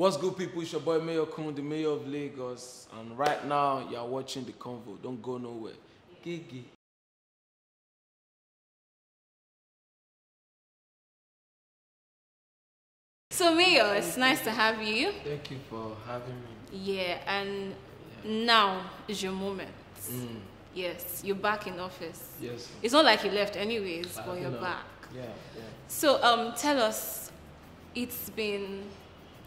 What's good, people? It's your boy Mayorkun, the mayor of Lagos, and right now you're watching the Convo. Don't go nowhere. Gigi. So Mayor, it's nice to have you. Thank you for having me. Yeah, and now is your moment. Yes, you're back in office. Yes. It's not like you left anyways, but you're back. Yeah. So tell us, it's been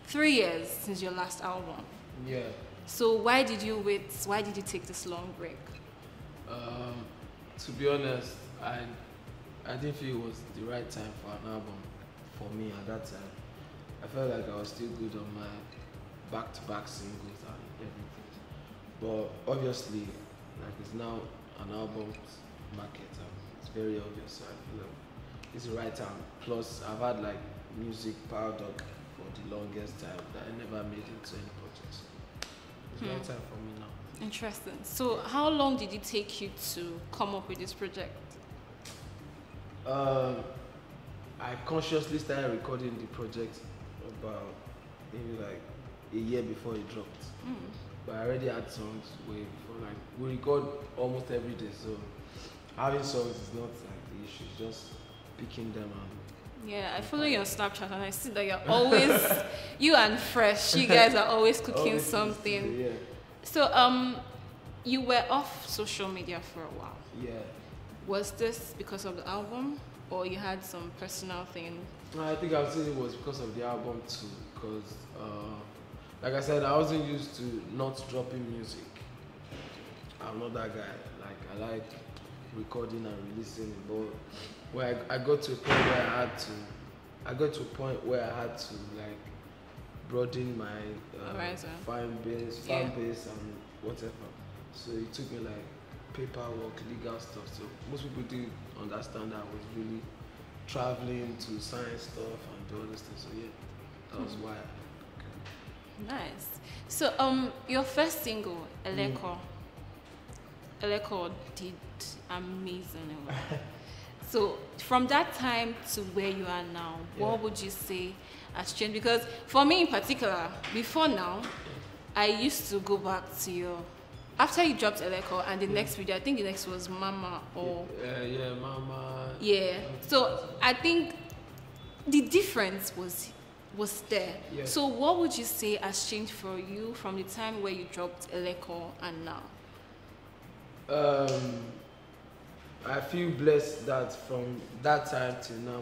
3 years since your last album. Yeah. So why did you wait? Why did you take this long break? To be honest, I didn't feel it was the right time for an album for me at that time. I felt like I was still good on my back-to-back singles and everything. But obviously, like it's now an album market and it's very obvious. So I feel like it's the right time. Plus, I've had like music powered up for the longest time that I never made into any project. It's the right time for me now. Interesting. So how long did it take you to come up with this project? I consciously started recording the project about maybe like a year before it dropped. But I already had songs way before. Like we record almost every day, so having songs is not like the issue. It's just picking them and Yeah, I follow you on Snapchat and I see that you're always, you and Fresh, you guys are always cooking something. Yeah. So, you were off social media for a while. Yeah. Was this because of the album or you had some personal thing? No, I think I would say it was because of the album too, because like I said, I wasn't used to not dropping music. I'm not that guy. Like I like recording and releasing it, but when I got to a point where I had to like broaden my fan base and whatever. So it took me like paperwork, legal stuff. So most people didn't understand that I was really traveling to sign stuff and do all this stuff. So yeah, that was why. Nice. So your first single, Eleko, Eleko did amazing. So from that time to where you are now, what would you say has changed? Because for me in particular, before now, I used to go back to your, after you dropped Eleko and the next video, I think the next was Mama or... Mama. Yeah. So I think the difference was there. Yeah. So what would you say has changed for you from the time where you dropped Eleko and now? I feel blessed that from that time till now,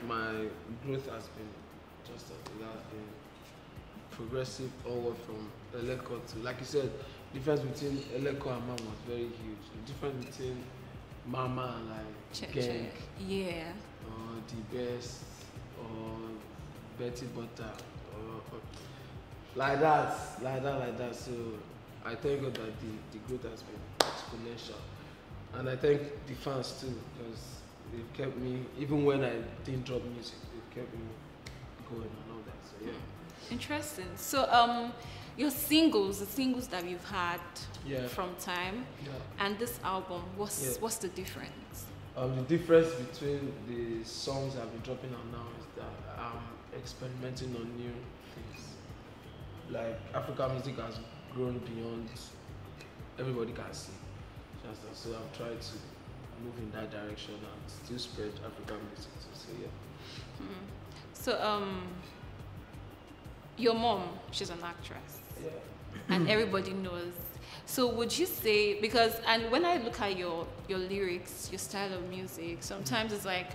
my growth has been progressive onward from Eleko to, like you said, the difference between Eleko and Mama was very huge. The difference between Mama and like Gang, or The Best, or Betty Butter, or like that. So I thank God that the growth has been exponential. And I thank the fans too, because they've kept me, even when I didn't drop music, they've kept me going and all that. So yeah. Interesting. So your singles, the singles that you've had from time, and this album, what's the difference? The difference between the songs I've been dropping out now is that I'm experimenting on new things. Like African music has grown beyond everybody can see. So I'm trying to move in that direction and still spread African music too. So yeah. So your mom, she's an actress. Yeah. And everybody knows. So would you say, because, and when I look at your lyrics, your style of music, sometimes it's like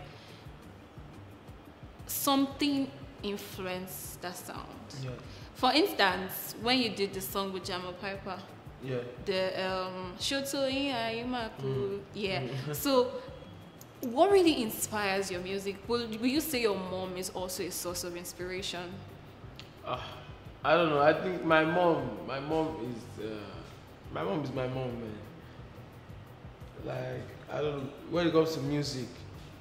something influenced that sound. Yeah. For instance, when you did the song with Jamo Piper, the So what really inspires your music? Will you say your mom is also a source of inspiration? I don't know. I think my mom is my mom, man. Like I don't know, when it comes to music,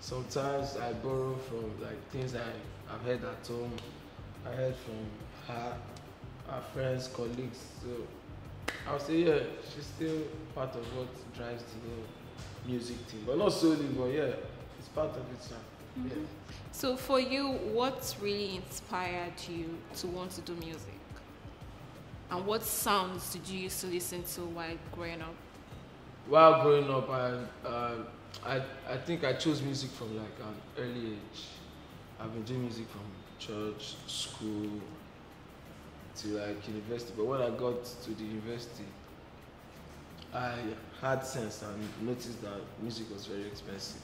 sometimes I borrow from like things I've heard at home. I heard from her friends, colleagues. So I would say she's still part of what drives the whole music thing, but not solely. But yeah, it's part of it. Yeah. So for you, what really inspired you to want to do music? And what sounds did you used to listen to while growing up? While growing up, I think I chose music from like an early age. I've been doing music from church, school, to like university. But when I got to the university, I had sense and noticed that music was very expensive,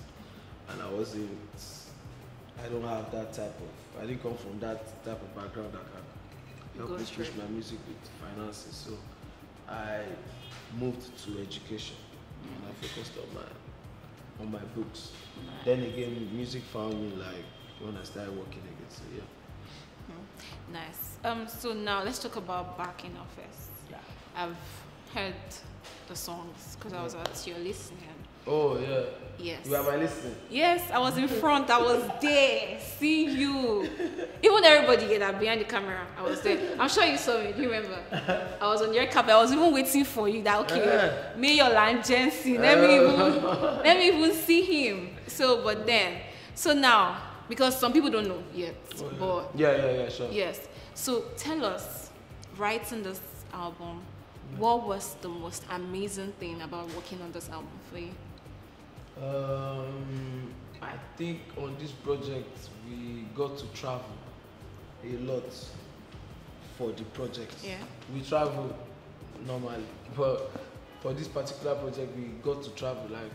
and I don't have that type of. I didn't come from that type of background that can help Go me straight. push my music with finances. So I moved to education and I focused on my books. Then again, music found me like when I started working again. So yeah. Nice. So now let's talk about backing office. Yeah. I've heard the songs because I was at your listening. Oh yeah. Yes. You are my listening. Yes, I was in front. I was there, seeing you. Even everybody here that behind the camera, I was there. I'm sure you saw me. Do you remember? I was on your carpet. I was even waiting for you. That okay, Mayorkun Jensen. Let me even see him. So now, because some people don't know yet, but Yeah, sure. yes. So tell us, writing this album, what was the most amazing thing about working on this album for you? I think on this project we got to travel a lot for the project. Yeah. We travel normally, but for this particular project we got to travel. Like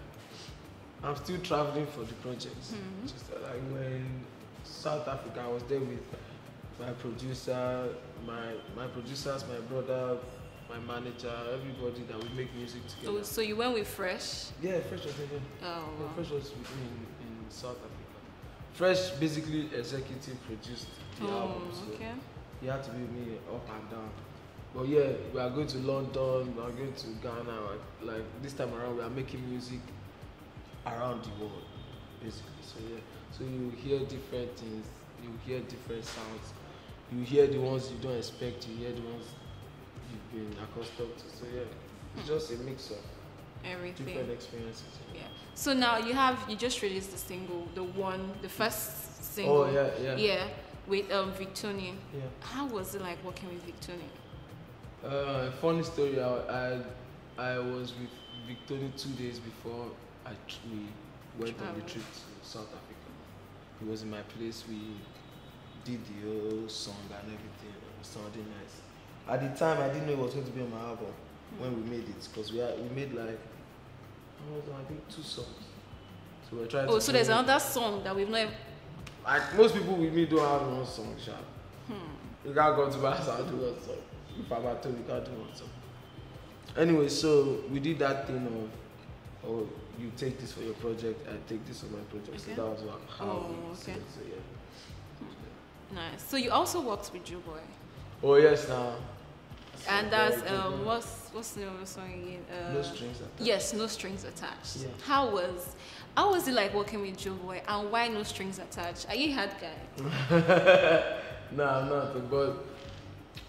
I'm still traveling for the project. Just like when South Africa, I was there with my producer, my producers, my brother, my manager, everybody that we make music together. So you went with Fresh? Yeah, Fresh was there. Oh, Yeah, wow. Fresh was with me in South Africa. Fresh basically executive produced the album, so okay. he had to be with me up and down. But yeah, we are going to London, we are going to Ghana. Like this time around, we are making music around the world, basically. So yeah, so you hear different things, you hear different sounds, you hear the ones you don't expect, you hear the ones you've been accustomed to. So yeah, it's just a mix of Everything. different experiences. Yeah. So now you just released the single, the first single. Oh yeah. Yeah, with Victoria. Yeah. How was it like working with Victoria? Funny story. I was with Victoria 2 days before we went on the trip to South Africa. He was in my place. We did the whole song and everything. It was sounding nice. At the time, I didn't know it was going to be on my album when we made it, because we made like I think 2 songs. So we're trying. So there's another song that we've not. Like most people with me don't have one song, sharp. You can't go to my house and do one song. If I'm at home, you can't do one song. Anyway, so we did that thing of, oh, you take this for your project, I take this for my project. Okay. So that was how we okay. said, so yeah. Nice. So you also worked with Joe Boy. Oh yes, now. And that's what's the name of the song again? No Strings Attached. Yes, No Strings Attached. Yeah. How was it like working with Joe Boy, and why No Strings Attached? Are you a hard guy? No, I'm not. But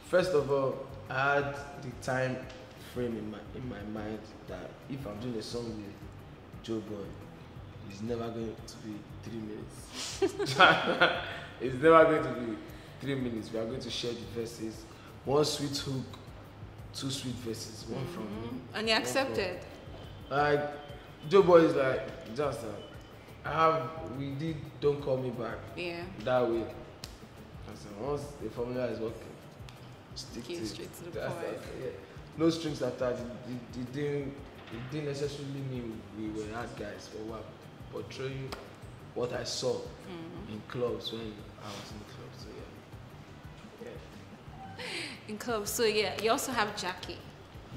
first of all, I had the time frame in my mind that if I'm doing a song with Joe Boy, it's never going to be 3 minutes. It's never going to be 3 minutes. We are going to share the verses. One sweet hook, 2 sweet verses, one from me. And you accepted? Like, Joe Boy is like, just we did Don't Call Me Back. Yeah. That way. I said, once the formula is working, stick to it. Straight to the That's point. yeah. No strings attached. It didn't necessarily mean we were hard guys, but we were portraying what I saw in clubs when I was in the club. So yeah. In clubs. So yeah, you also have Jackie.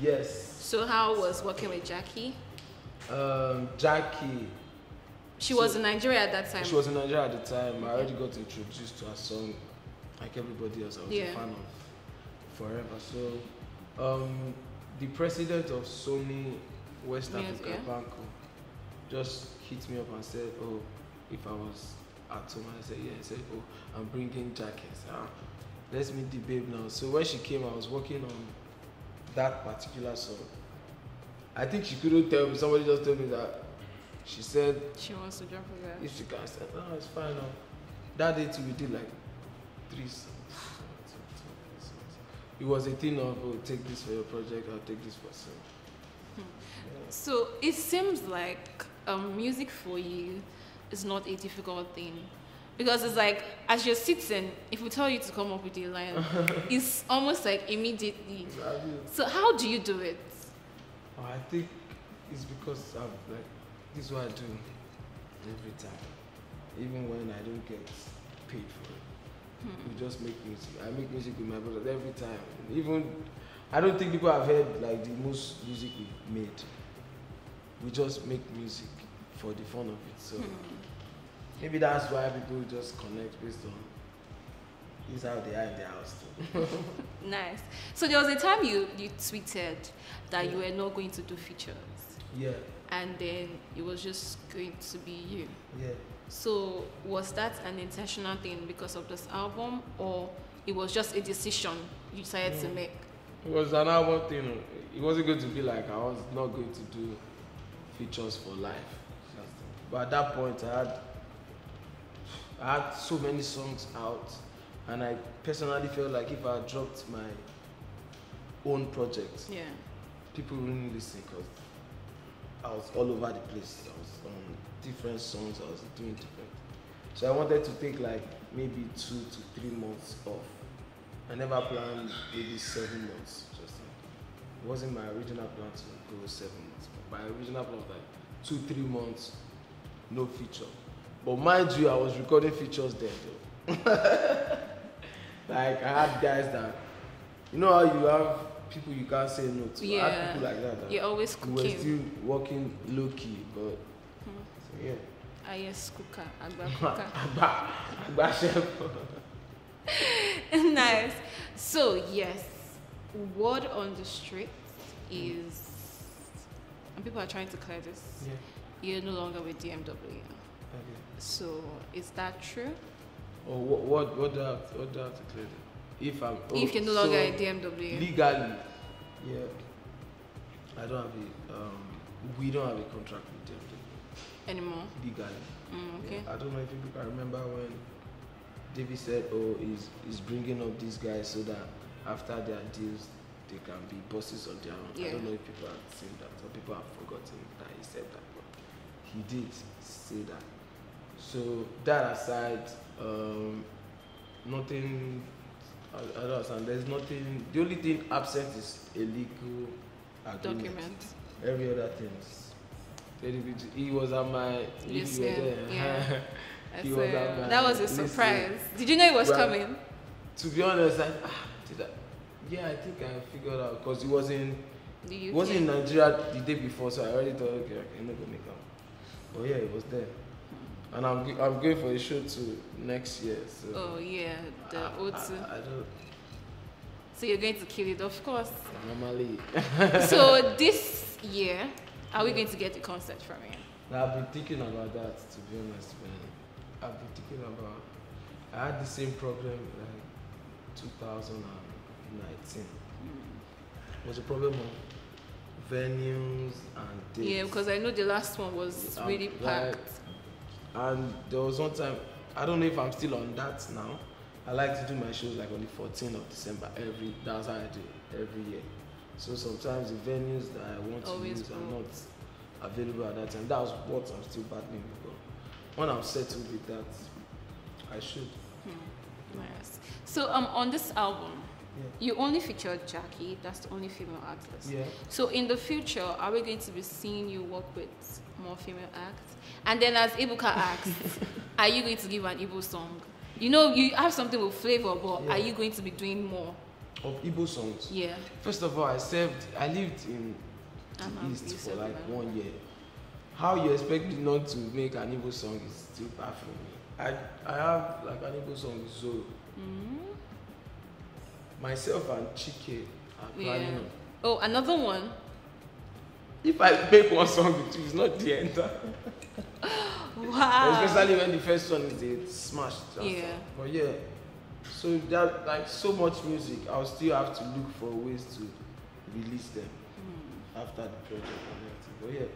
Yes. So how was working with Jackie? Jackie. She was in Nigeria at that time. She was in Nigeria at the time. I already got introduced to her song, like everybody else. I was a fan of forever. So, the president of Sony West Africa, Banco, just hit me up and said, "Oh, if I was at home," I said, "Yeah." He said, "Oh, I'm bringing Jackie." I said, let's meet the babe now. So when she came, I was working on that particular song. I think she couldn't tell me. Somebody just told me that She said She wants to drop a girl. if she can, I said, no, it's fine now. That day too, we did like 3 songs. It was a thing of, oh, take this for your project, I'll take this for some. So it seems like music for you is not a difficult thing. Because it's like, as you're sitting, if we tell you to come up with a line, it's almost like immediately. Exactly. So how do you do it? Oh, I think it's because of like, this is what I do every time. Even when I don't get paid for it. We just make music. I make music with my brothers every time. Even, I don't think people have heard like the most music we've made. We just make music for the fun of it. So maybe that's why people just connect based on this is how they are in their house too. Nice. So there was a time you tweeted that you were not going to do features. Yeah. And then it was just going to be you. Yeah. So was that an intentional thing because of this album, or it was just a decision you decided to make? It was an album thing. It wasn't going to be like I was not going to do features for life. But at that point, I had so many songs out, and I personally felt like if I dropped my own project, people wouldn't listen because I was all over the place. I was on different songs. I was doing different. So I wanted to take like maybe 2 to 3 months off. I never planned maybe 7 months. It wasn't my original plan to go 7 months. My original plan was like 2-3 months, no feature. But mind you, I was recording features there though. Like I had guys that, you know how you have people you can't say no to. I had people like that. You're always cooking. We were still working low key, but so yeah. Yes, cooker, Agba cooker. Agba chef. Nice. So yes, word on the street is, and people are trying to clear this. Yeah. You're no longer with DMW. Okay. So is that true? Or what do I have to clear? If you're no longer at DMW. Legally, yeah. I don't have we don't have a contract with DMW anymore. Legally. Okay. Yeah, I don't know if people can remember when David said, "Oh, he's bringing up these guys so that after their deals, they can be bosses on their own." Yeah. I don't know if people have seen that or people have forgotten that he said that, but he did say that. So that aside, nothing. I don't understand. There's nothing. The only thing absent is a legal agreement. Document. Every other thing is. He was at my. Yes, he was there. yeah. He was at my, that was a surprise. Did you know it was coming? To be honest, I think I figured out because he was in. He was in Nigeria the day before, so I already thought, okay, I'm not gonna make up. But yeah, it was there. And I'm going for a show too next year. So oh yeah, the O2. I don't. So you're going to kill it, of course. Normally. So this year, are we going to get a concert from you? Now, I've been thinking about that, to be honest, man. I've been thinking about. I had the same problem like 2019. It was a problem of venues and dates. Yeah, because I know the last one was really packed. And there was one time, I don't know if I'm still on that now. I like to do my shows like on the 14th of December that's how I do it every year. So sometimes the venues that I want to use are not available at that time. That's what I'm still battling with. But when I'm settled with that, I should. Nice. So on this album, you only featured Jackie. That's the only female artist. Yeah. So in the future, are we going to be seeing you work with more female acts? And then as Ibuka asked, are you going to give an Igbo song? You know, you have something with flavor, but are you going to be doing more? Of Igbo songs? Yeah. First of all, I lived in the East for like 1 year. How you expect me not to make an Igbo song is still bad for me. I have like an Igbo song with Zoro. Myself and Chike are planning on. Oh, another one? If I make one song with you, it's not the end. Wow. Especially when the first one is a smash. Yeah. But yeah, so that like so much music, I'll still have to look for ways to release them after the project and everything. But yeah,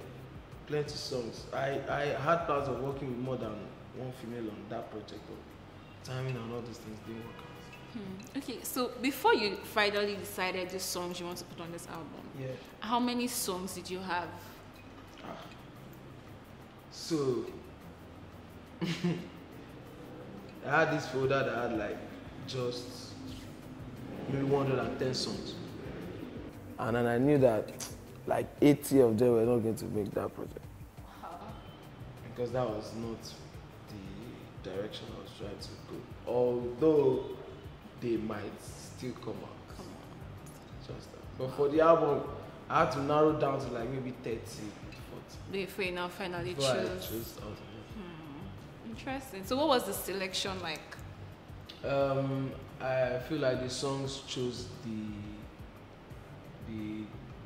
plenty songs. I had plans of working with more than one female on that project, but timing and all these things didn't work out. Okay, so before you finally decided the songs you want to put on this album, Yeah. how many songs did you have? So I had this folder that had like just maybe 110 songs. And then I knew that like 80 of them were not going to make that project. Wow. Because that was not the direction I was trying to go. Although they might still come out. Just that. But for the album, I had to narrow down to like maybe 30, 40. Before you now finally Before I choose. chose out of it. Interesting. So what was the selection like? I feel like the songs chose the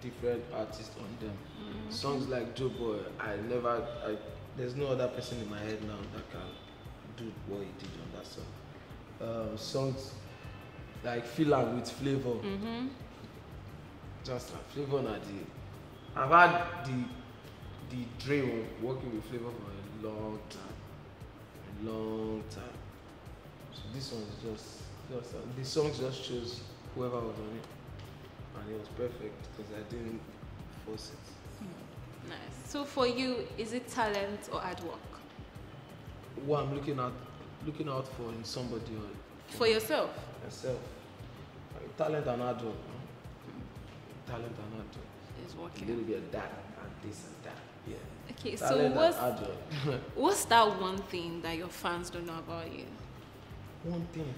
different artists on them. Songs like Joe Boy, there's no other person in my head now that can do what he did on that song. Songs like Feeling with Flavor, just like Flavor Nadi. I've had the dream of working with Flavor for a long time. So this one is just the songs just chose whoever was on it, and it was perfect because I didn't force it. Nice. So for you, is it talent or hard work? What I'm looking out for in somebody or For yourself? myself, like, talent and hard work. Talent and hard work. Is A working. little bit of that and this and that. Yeah. Okay, Talent so and hard work. what's that one thing that your fans don't know about you? One thing.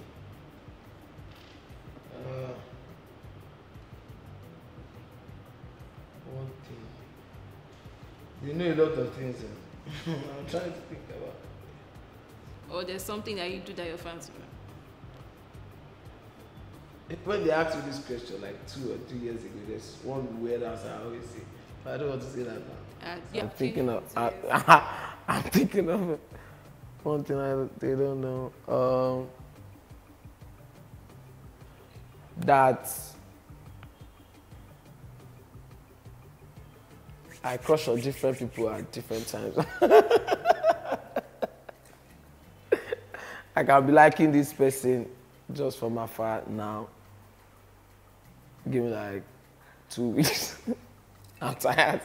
One thing. You know a lot of things. I'm trying to think about. Or there's something that you do that your fans don't know? When they asked me this question like 2 or 3 years ago, there's one weird answer I always say. But I don't want to say that now. Yeah, I'm thinking of. I'm thinking of one thing they don't know. That I crush on different people at different times. I can be liking this person just from afar now. Give me like 2 weeks. I'm tired.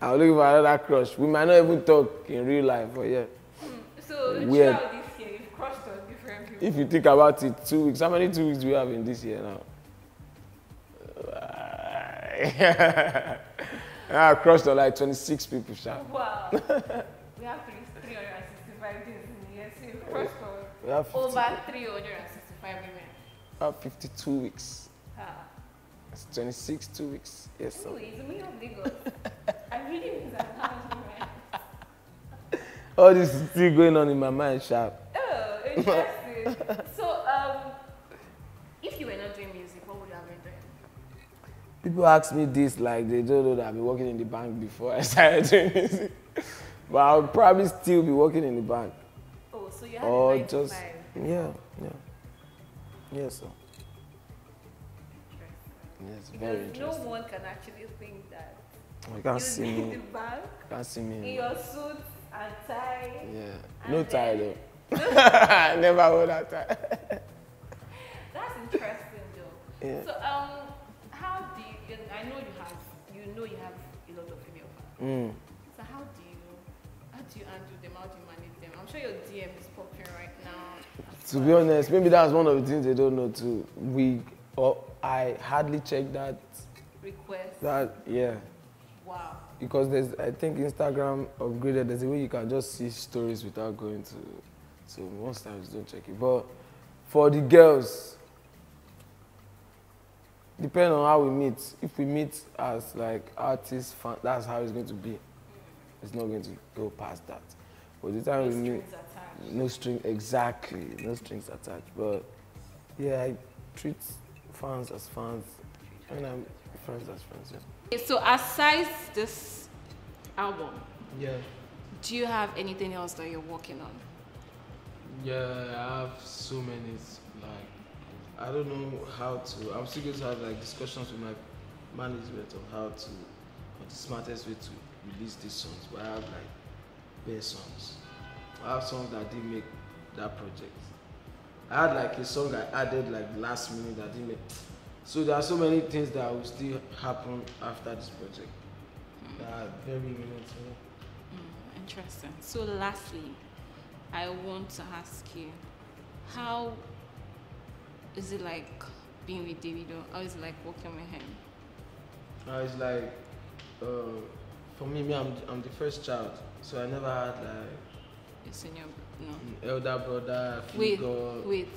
I'm looking for another crush. We might not even talk in real life, but yeah. So Weird. throughout this year, you've crushed on different people. If you think about it, 2 weeks. How many 2 weeks do we have in this year now? I crushed on like 26 people, sha. Wow. We have 365 days in the year, so you've crushed We have on over 365 women. I have 52 weeks. Ah. It's 26 2 weeks. Yes, sir. Anyways, me of Lagos. I really miss women. All this is still going on in my mind, sharp. Oh, interesting. So, if you were not doing music, what would you have been doing? People ask me this like they don't know that I've been working in the bank before I started doing music. But I'll probably still be working in the bank. Oh, so you have Or a 9 to just 5. yeah. Yes, sir. Yes, very Because interesting. no one can actually think that You can't you see in me. the bank, You can't see me. in your suit and tie. Yeah. And No then- tie though. I never wore that tie. That's interesting though. Yeah. So how do you? I know you have a lot of female fans. So how do you handle them? How do you manage them? I'm sure your DM is popping right now. To be honest, maybe that's one of the things they don't know too. I hardly check that. Request. Yeah. Wow. Because I think Instagram upgraded. There's a way you can just see stories without going to. So most times don't check it. But for the girls, depending on how we meet. If we meet as like artists, fan, that's how it's going to be. It's not going to go past that. But the time No we meet, strings attached. no string exactly, no strings attached. But yeah, I treat fans as fans, and I'm friends as friends. Yeah. Okay, so aside this album, Yeah. do you have anything else that you're working on? Yeah, I have so many. Like, I don't know how to. I'm still going to have like discussions with my management on how to, or the smartest way to release these songs, but I have like bare songs. I have songs that didn't make that project. I had like a song I added like last minute that didn't make. So there are so many things that will still happen after this project. That are very minute to me. Interesting. So lastly, I want to ask you, how is it like being with Davido? How is it like working with him? It's like, for me, I'm the first child, so I never had like It's in your no. elder brother, Wait, figure. wait.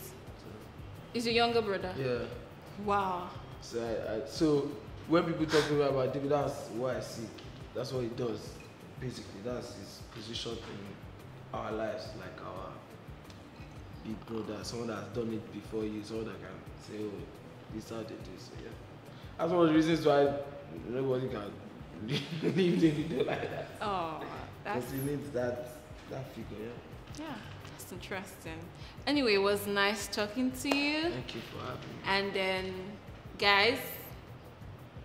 Is your younger brother? Yeah. Wow. So when people talk to me about David, that's what I see. That's what he does. Basically, that's his position in our lives, like our big brother, someone that's done it before you, someone that can say, oh, this is how they do. So yeah, that's one of the reasons why nobody can leave the video like that. Oh, that's. Because you need that figure. Yeah. Yeah, that's interesting. Anyway, it was nice talking to you. Thank you for having me. And then, guys,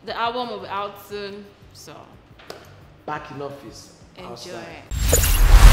the album will be out soon, so Back in office. enjoy Outside. it.